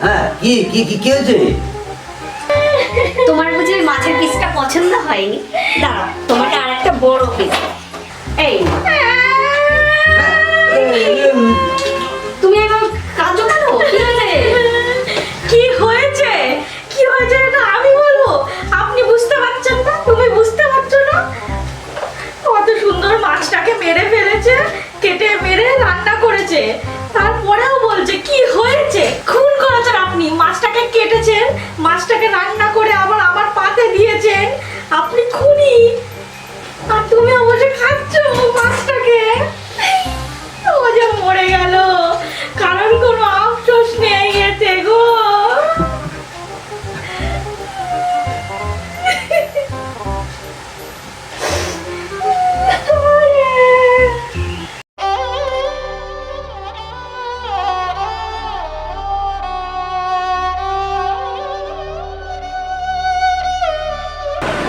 হ্যাঁ, কি কি কি কি হয়েছে? তোমার বুঝি ওই মাছের পিসটা পছন্দ হয়নি? দাঁড়াও, তোমাকে আর একটা বড় পিস। এই তুমি এবার কাঁদছো কেন? কি হয়েছে? কি হয়েছে এটা আমি বলবো? আপনি বুঝতে পারছেন না? তুমি বুঝতে পারছো না? কত সুন্দর মাছটাকে মেরে ফেলেছে, কেটে মেরে রান্না করেছে, তারপরেও বলছে কি হয়েছে? খুন করেছেন আপনি, মাছটাকে কেটেছেন, মাছটাকে রান্না করে আবার আমার পাতে দিয়েছেন, আপনি খুনি। আর তুমি অবশ্যই খাচ্ছ মাছটাকে। ও যে মরে গেল, কারণ কোনো আফসোস নেই এতে গো।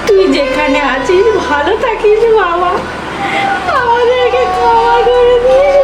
তুই যেখানে আছিস ভালো থাকিস বাবা, আমাদেরকে ক্ষমা করে দিস।